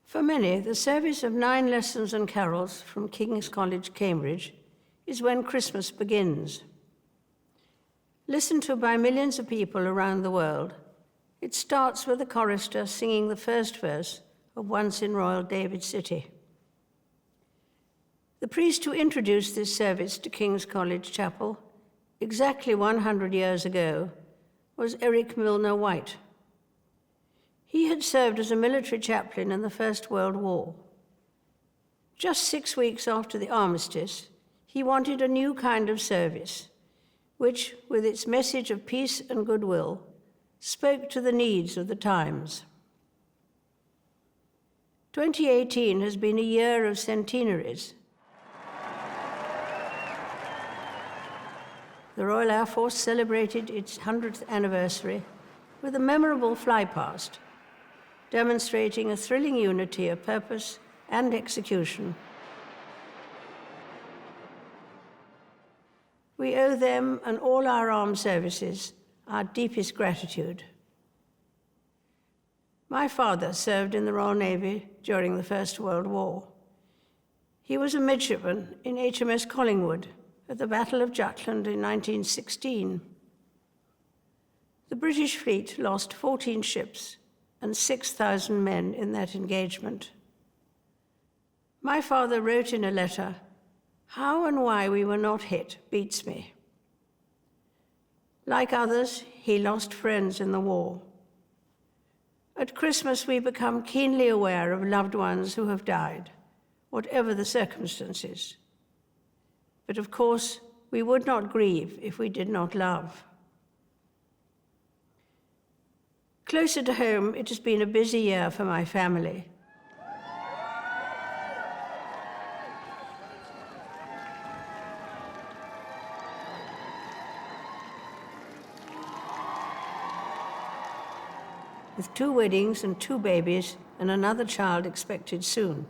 For many, the service of 9 lessons and carols from King's College, Cambridge, is when Christmas begins. Listened to by millions of people around the world, it starts with the chorister singing the first verse of Once in Royal David City. The priest who introduced this service to King's College Chapel exactly 100 years ago was Eric Milner White. He had served as a military chaplain in the First World War. Just 6 weeks after the armistice, he wanted a new kind of service, which, with its message of peace and goodwill, spoke to the needs of the times. 2018 has been a year of centenaries. The Royal Air Force celebrated its 100th anniversary with a memorable flypast, demonstrating a thrilling unity of purpose and execution. We owe them and all our armed services our deepest gratitude. My father served in the Royal Navy during the First World War. He was a midshipman in HMS Collingwood at the Battle of Jutland in 1916. The British fleet lost 14 ships and 6,000 men in that engagement. My father wrote in a letter, "How and why we were not hit beats me." Like others, he lost friends in the war. At Christmas, we become keenly aware of loved ones who have died, whatever the circumstances. But of course, we would not grieve if we did not love. Closer to home, it has been a busy year for my family. With 2 weddings and 2 babies and another child expected soon.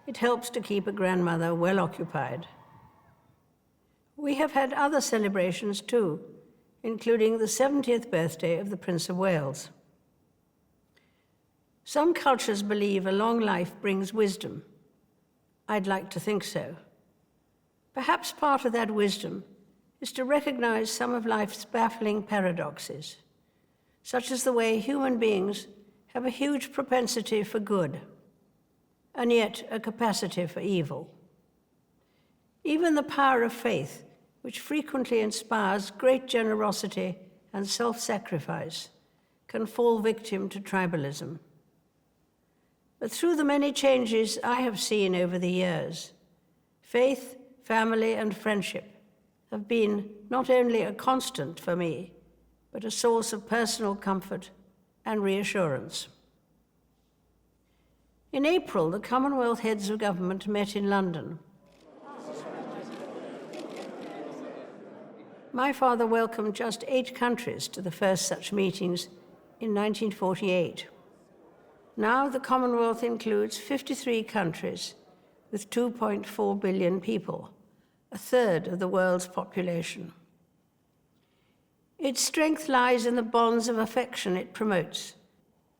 It helps to keep a grandmother well occupied. We have had other celebrations too, including the 70th birthday of the Prince of Wales. Some cultures believe a long life brings wisdom. I'd like to think so. Perhaps part of that wisdom is to recognize some of life's baffling paradoxes, such as the way human beings have a huge propensity for good, and yet a capacity for evil. Even the power of faith, which frequently inspires great generosity and self-sacrifice, can fall victim to tribalism. But through the many changes I have seen over the years, faith, family, and friendship have been not only a constant for me, but a source of personal comfort and reassurance. In April, the Commonwealth heads of government met in London. My father welcomed just 8 countries to the first such meetings in 1948. Now the Commonwealth includes 53 countries with 2.4 billion people, a third of the world's population. Its strength lies in the bonds of affection it promotes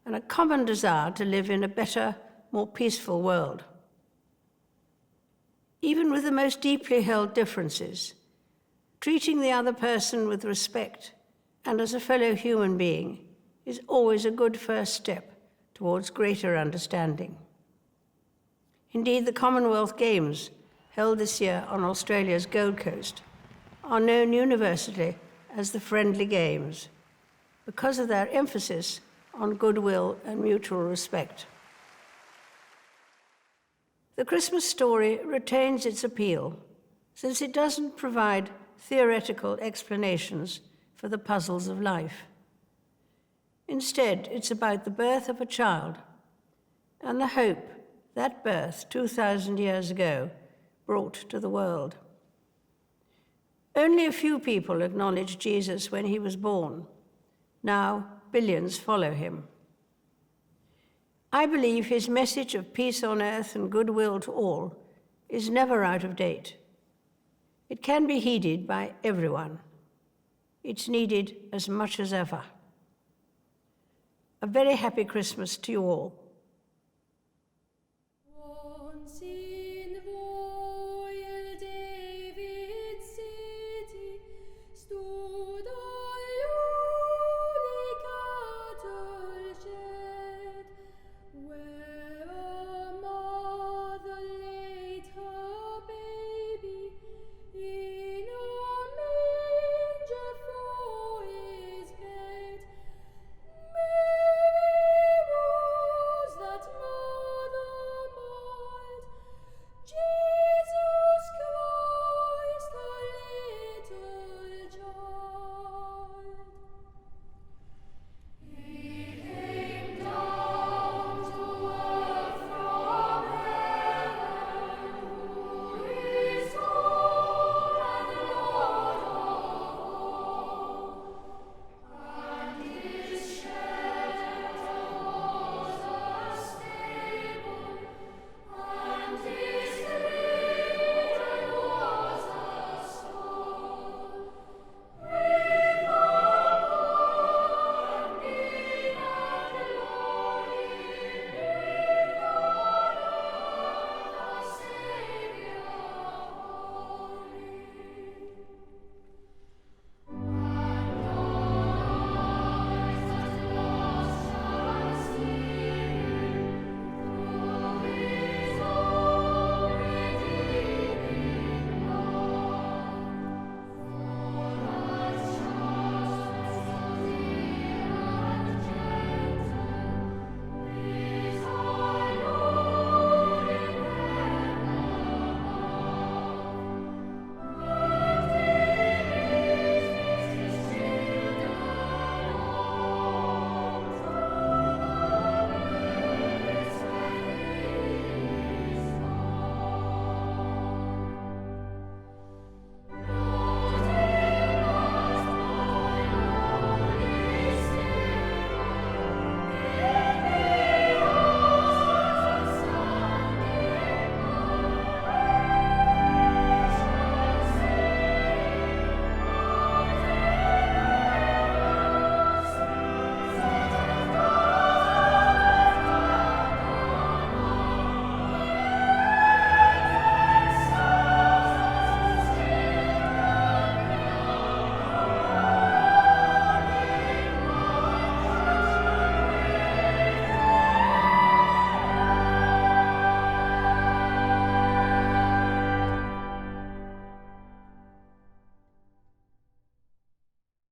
and a common desire to live in a better, more peaceful world. Even with the most deeply held differences, treating the other person with respect and as a fellow human being is always a good first step towards greater understanding. Indeed, the Commonwealth Games, held this year on Australia's Gold Coast, are known universally as the Friendly Games because of their emphasis on goodwill and mutual respect. The Christmas story retains its appeal since it doesn't provide theoretical explanations for the puzzles of life. Instead, it's about the birth of a child and the hope that birth 2,000 years ago brought to the world. Only a few people acknowledged Jesus when he was born. Now, billions follow him. I believe his message of peace on earth and goodwill to all is never out of date. It can be heeded by everyone. It's needed as much as ever. A very happy Christmas to you all.